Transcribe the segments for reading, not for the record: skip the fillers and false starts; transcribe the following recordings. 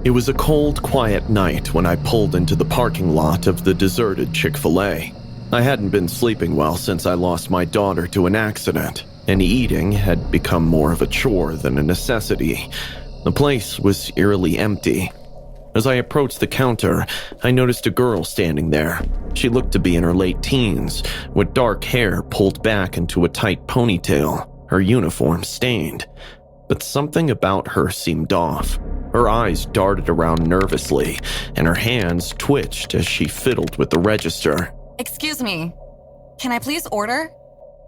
It was a cold, quiet night when I pulled into the parking lot of the deserted Chick-fil-A. I hadn't been sleeping well since I lost my daughter to an accident, and eating had become more of a chore than a necessity. The place was eerily empty. As I approached the counter, I noticed a girl standing there. She looked to be in her late teens, with dark hair pulled back into a tight ponytail, her uniform stained. But something about her seemed off. Her eyes darted around nervously, and her hands twitched as she fiddled with the register. Excuse me, can I please order?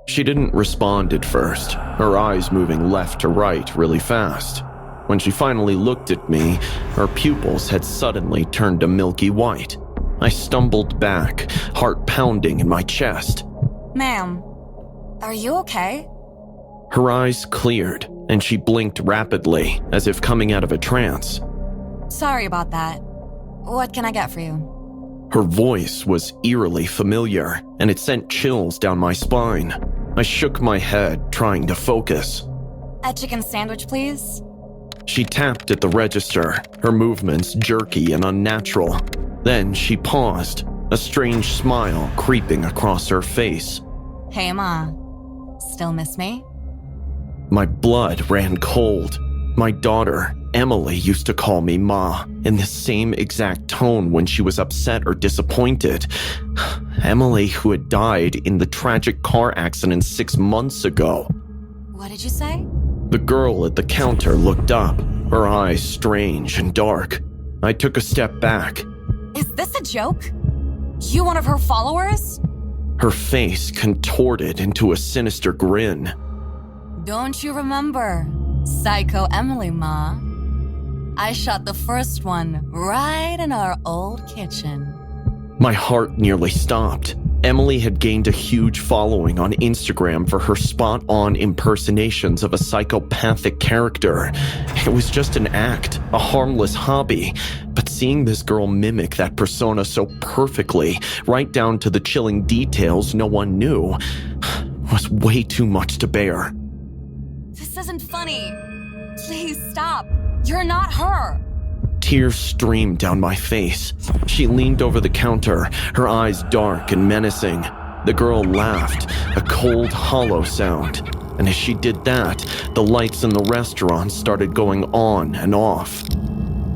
She didn't respond at first, her eyes moving left to right really fast. When she finally looked at me, her pupils had suddenly turned a milky white. I stumbled back, heart pounding in my chest. Ma'am, are you okay? Her eyes cleared, and she blinked rapidly, as if coming out of a trance. Sorry about that. What can I get for you? Her voice was eerily familiar, and it sent chills down my spine. I shook my head, trying to focus. A chicken sandwich, please? She tapped at the register, her movements jerky and unnatural. Then she paused, a strange smile creeping across her face. Hey, Ma. Still miss me? My blood ran cold. My daughter, Emily, used to call me Ma in the same exact tone when she was upset or disappointed. Emily, who had died in the tragic car accident 6 months ago. What did you say? The girl at the counter looked up, her eyes strange and dark. I took a step back. Is this a joke? You one of her followers? Her face contorted into a sinister grin. Don't you remember? Psycho Emily, Ma. I shot the first one right in our old kitchen. My heart nearly stopped. Emily had gained a huge following on Instagram for her spot-on impersonations of a psychopathic character. It was just an act, a harmless hobby. But seeing this girl mimic that persona so perfectly, right down to the chilling details no one knew, was way too much to bear. This isn't funny. Please stop. You're not her. Tears streamed down my face. She leaned over the counter, her eyes dark and menacing. The girl laughed, a cold, hollow sound. And as she did that, the lights in the restaurant started going on and off.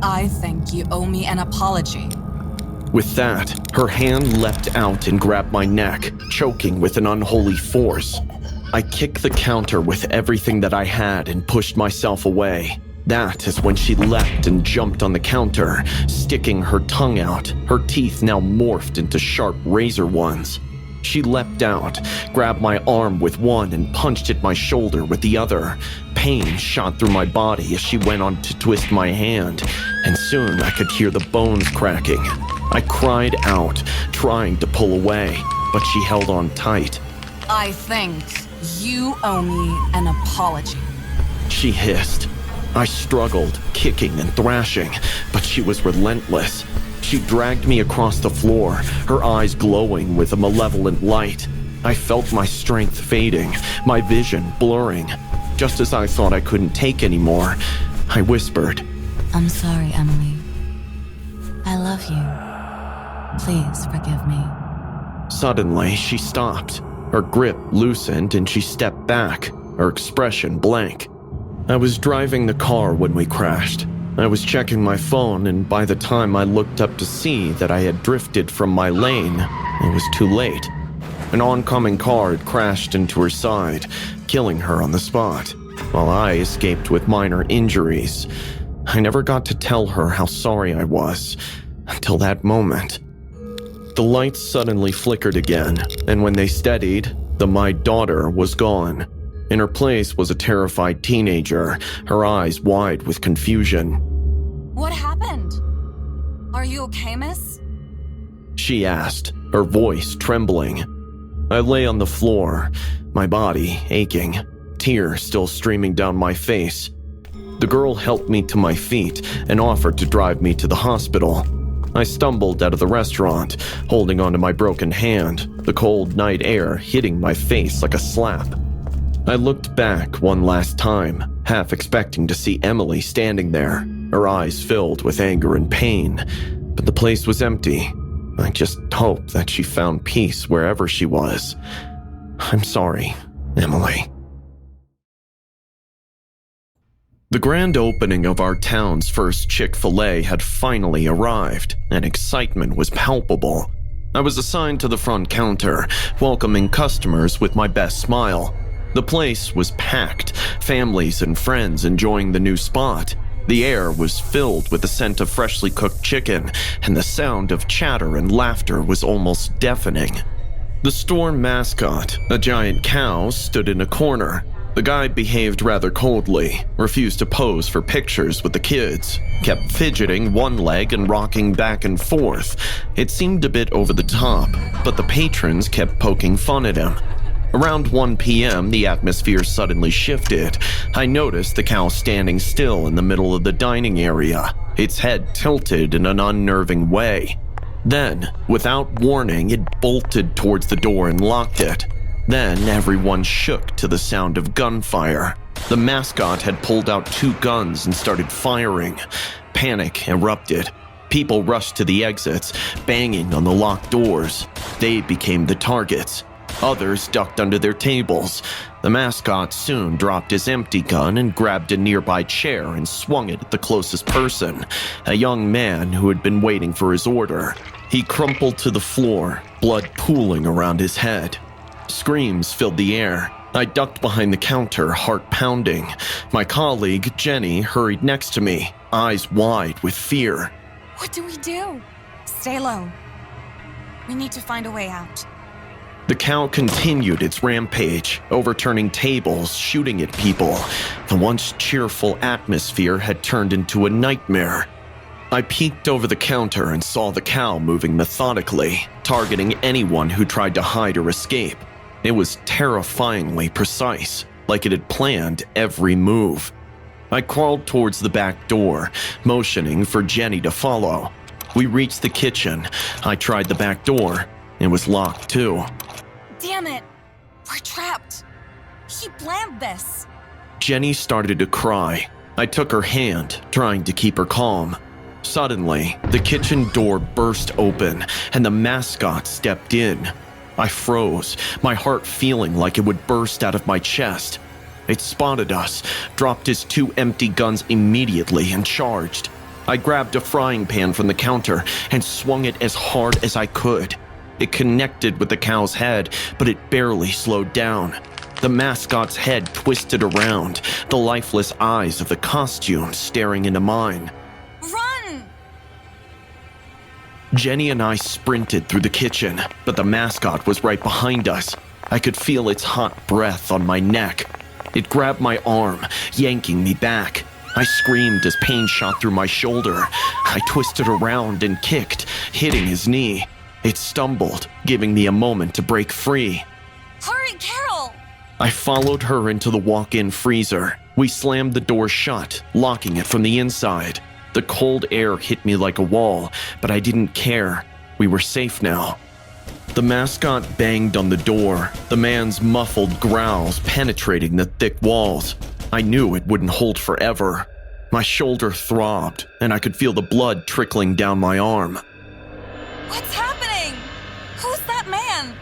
I think you owe me an apology. With that, her hand leapt out and grabbed my neck, choking with an unholy force. I kicked the counter with everything that I had and pushed myself away. That is when she leapt and jumped on the counter, sticking her tongue out, her teeth now morphed into sharp razor ones. She leapt out, grabbed my arm with one and punched at my shoulder with the other. Pain shot through my body as she went on to twist my hand, and soon I could hear the bones cracking. I cried out, trying to pull away, but she held on tight. I think you owe me an apology. She hissed. I struggled, kicking and thrashing, but she was relentless. She dragged me across the floor, her eyes glowing with a malevolent light. I felt my strength fading, my vision blurring. Just as I thought I couldn't take anymore, I whispered, I'm sorry, Emily. I love you. Please forgive me. Suddenly, she stopped. Her grip loosened and she stepped back, her expression blank. I was driving the car when we crashed. I was checking my phone, and by the time I looked up to see that I had drifted from my lane, it was too late. An oncoming car had crashed into her side, killing her on the spot, while I escaped with minor injuries. I never got to tell her how sorry I was, until that moment. The lights suddenly flickered again, and when they steadied, my daughter was gone. In her place was a terrified teenager, her eyes wide with confusion. What happened? Are you okay, miss? She asked, her voice trembling. I lay on the floor, my body aching, tears still streaming down my face. The girl helped me to my feet and offered to drive me to the hospital. I stumbled out of the restaurant, holding onto my broken hand, the cold night air hitting my face like a slap. I looked back one last time, half expecting to see Emily standing there, her eyes filled with anger and pain, but the place was empty. I just hoped that she found peace wherever she was. I'm sorry, Emily. The grand opening of our town's first Chick-fil-A had finally arrived, and excitement was palpable. I was assigned to the front counter, welcoming customers with my best smile. The place was packed, families and friends enjoying the new spot. The air was filled with the scent of freshly cooked chicken, and the sound of chatter and laughter was almost deafening. The store mascot, a giant cow, stood in a corner. The guy behaved rather coldly, refused to pose for pictures with the kids, kept fidgeting one leg and rocking back and forth. It seemed a bit over the top, but the patrons kept poking fun at him. Around 1 p.m., the atmosphere suddenly shifted. I noticed the cow standing still in the middle of the dining area, its head tilted in an unnerving way. Then, without warning, it bolted towards the door and locked it. Then everyone shook to the sound of gunfire. The mascot had pulled out 2 guns and started firing. Panic erupted. People rushed to the exits, banging on the locked doors. They became the targets. Others ducked under their tables. The mascot soon dropped his empty gun and grabbed a nearby chair and swung it at the closest person, a young man who had been waiting for his order. He crumpled to the floor, blood pooling around his head. Screams filled the air. I ducked behind the counter, heart pounding. My colleague, Jenny, hurried next to me, eyes wide with fear. What do we do? Stay low. We need to find a way out. The cow continued its rampage, overturning tables, shooting at people. The once cheerful atmosphere had turned into a nightmare. I peeked over the counter and saw the cow moving methodically, targeting anyone who tried to hide or escape. It was terrifyingly precise, like it had planned every move. I crawled towards the back door, motioning for Jenny to follow. We reached the kitchen. I tried the back door. It was locked too. Damn it! We're trapped! He planned this! Jenny started to cry. I took her hand, trying to keep her calm. Suddenly, the kitchen door burst open, and the mascot stepped in. I froze, my heart feeling like it would burst out of my chest. It spotted us, dropped his 2 empty guns immediately, and charged. I grabbed a frying pan from the counter and swung it as hard as I could. It connected with the cow's head, but it barely slowed down. The mascot's head twisted around, the lifeless eyes of the costume staring into mine. Run! Jenny and I sprinted through the kitchen, but the mascot was right behind us. I could feel its hot breath on my neck. It grabbed my arm, yanking me back. I screamed as pain shot through my shoulder. I twisted around and kicked, hitting his knee. It stumbled, giving me a moment to break free. Hurry, Carol! I followed her into the walk-in freezer. We slammed the door shut, locking it from the inside. The cold air hit me like a wall, but I didn't care. We were safe now. The mascot banged on the door, the man's muffled growls penetrating the thick walls. I knew it wouldn't hold forever. My shoulder throbbed, and I could feel the blood trickling down my arm. What's happening? Who's that man?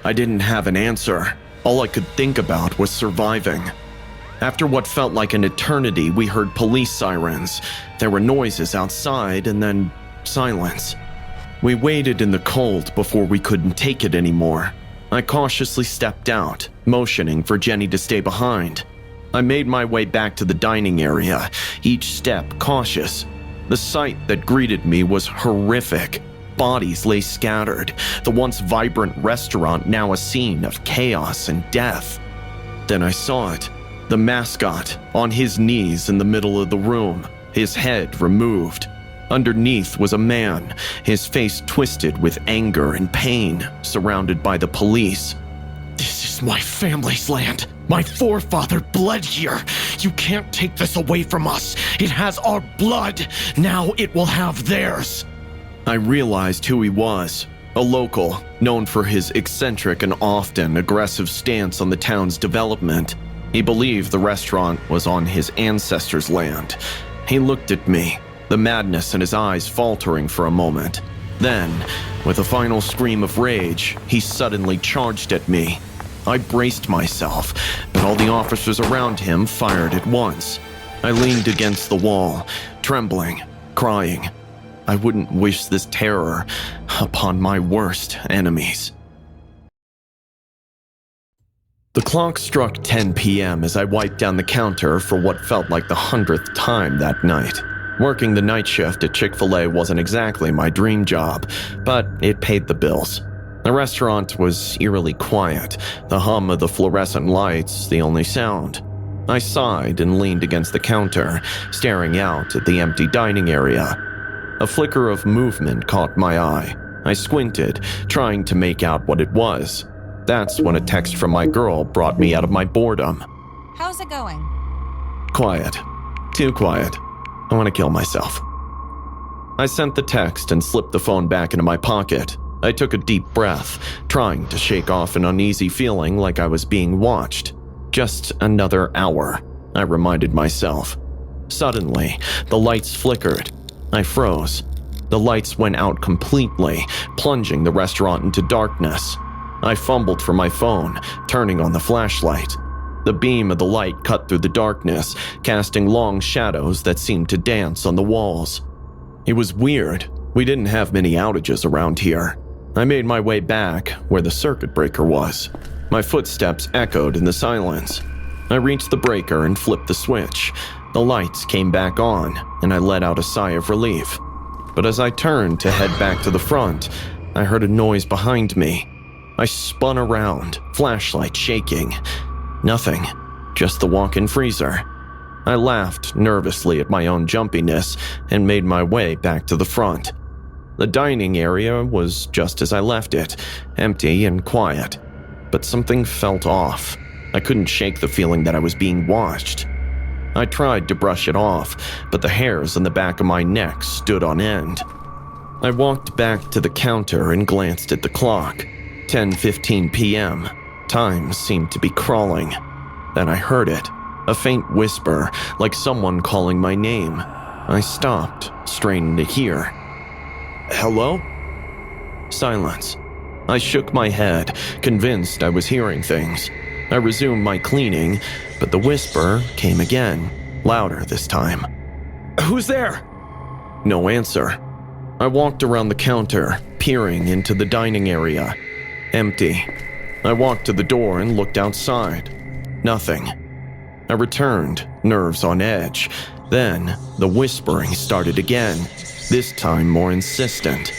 I didn't have an answer. All I could think about was surviving. After what felt like an eternity, we heard police sirens. There were noises outside, and then silence. We waited in the cold before we couldn't take it anymore. I cautiously stepped out, motioning for Jenny to stay behind. I made my way back to the dining area, each step cautious. The sight that greeted me was horrific. Bodies lay scattered, the once vibrant restaurant now a scene of chaos and death. Then I saw it. The mascot, on his knees in the middle of the room, his head removed. Underneath was a man, his face twisted with anger and pain, surrounded by the police. This is my family's land. My forefather bled here. You can't take this away from us. It has our blood. Now it will have theirs. I realized who he was. A local, known for his eccentric and often aggressive stance on the town's development. He believed the restaurant was on his ancestors' land. He looked at me, the madness in his eyes faltering for a moment. Then, with a final scream of rage, he suddenly charged at me. I braced myself, but all the officers around him fired at once. I leaned against the wall, trembling, crying. I wouldn't wish this terror upon my worst enemies. The clock struck 10 p.m. as I wiped down the counter for what felt like the 100th time that night. Working the night shift at Chick-fil-A wasn't exactly my dream job, but it paid the bills. The restaurant was eerily quiet, the hum of the fluorescent lights the only sound. I sighed and leaned against the counter, staring out at the empty dining area. A flicker of movement caught my eye. I squinted, trying to make out what it was. That's when a text from my girl brought me out of my boredom. How's it going? Quiet. Too quiet. I want to kill myself. I sent the text and slipped the phone back into my pocket. I took a deep breath, trying to shake off an uneasy feeling like I was being watched. Just another hour, I reminded myself. Suddenly, the lights flickered. I froze. The lights went out completely, plunging the restaurant into darkness. I fumbled for my phone, turning on the flashlight. The beam of the light cut through the darkness, casting long shadows that seemed to dance on the walls. It was weird. We didn't have many outages around here. I made my way back where the circuit breaker was. My footsteps echoed in the silence. I reached the breaker and flipped the switch. The lights came back on, and I let out a sigh of relief. But as I turned to head back to the front, I heard a noise behind me. I spun around, flashlight shaking. Nothing, just the walk-in freezer. I laughed nervously at my own jumpiness and made my way back to the front. The dining area was just as I left it, empty and quiet. But something felt off. I couldn't shake the feeling that I was being watched. I tried to brush it off, but the hairs on the back of my neck stood on end. I walked back to the counter and glanced at the clock. 10:15 p.m. Time seemed to be crawling. Then I heard it, a faint whisper, like someone calling my name. I stopped, straining to hear. Hello? Silence. I shook my head, convinced I was hearing things. I resumed my cleaning, but the whisper came again, louder this time. Who's there? No answer. I walked around the counter, peering into the dining area. Empty. I walked to the door and looked outside. Nothing. I returned, nerves on edge. Then, the whispering started again, this time more insistent.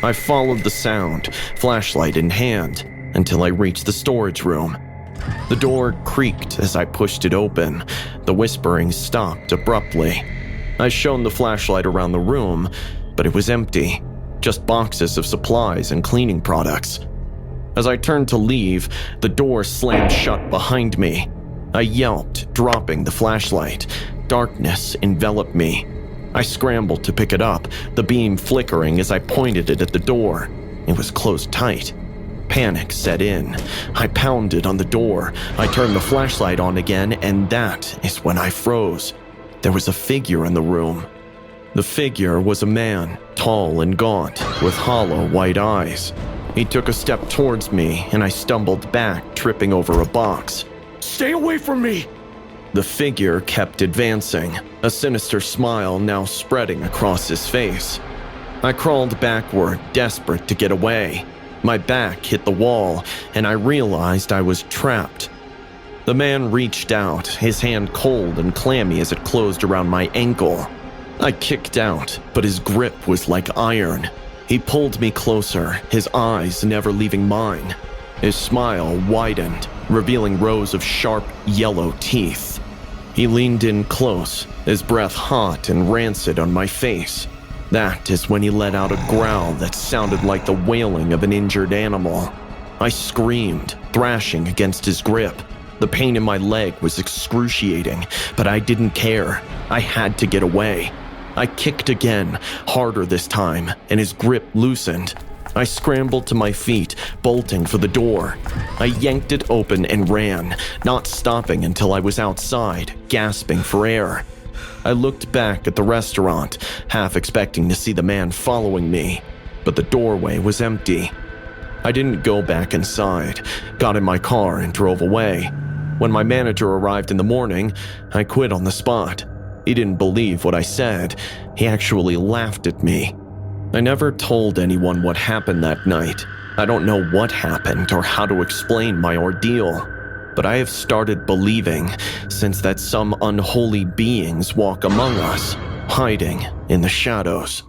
I followed the sound, flashlight in hand, until I reached the storage room. The door creaked as I pushed it open. The whispering stopped abruptly. I shone the flashlight around the room, but it was empty. Just boxes of supplies and cleaning products. As I turned to leave, the door slammed shut behind me. I yelped, dropping the flashlight. Darkness enveloped me. I scrambled to pick it up, the beam flickering as I pointed it at the door. It was closed tight. Panic set in. I pounded on the door. I turned the flashlight on again, and that is when I froze. There was a figure in the room. The figure was a man, tall and gaunt, with hollow white eyes. He took a step towards me, and I stumbled back, tripping over a box. Stay away from me! The figure kept advancing, a sinister smile now spreading across his face. I crawled backward, desperate to get away. My back hit the wall, and I realized I was trapped. The man reached out, his hand cold and clammy as it closed around my ankle. I kicked out, but his grip was like iron. He pulled me closer, his eyes never leaving mine. His smile widened, revealing rows of sharp, yellow teeth. He leaned in close, his breath hot and rancid on my face. That is when he let out a growl that sounded like the wailing of an injured animal. I screamed, thrashing against his grip. The pain in my leg was excruciating, but I didn't care. I had to get away. I kicked again, harder this time, and his grip loosened. I scrambled to my feet, bolting for the door. I yanked it open and ran, not stopping until I was outside, gasping for air. I looked back at the restaurant, half expecting to see the man following me, but the doorway was empty. I didn't go back inside, got in my car and drove away. When my manager arrived in the morning, I quit on the spot. He didn't believe what I said. He actually laughed at me. I never told anyone what happened that night. I don't know what happened or how to explain my ordeal, but I have started believing since that some unholy beings walk among us, hiding in the shadows.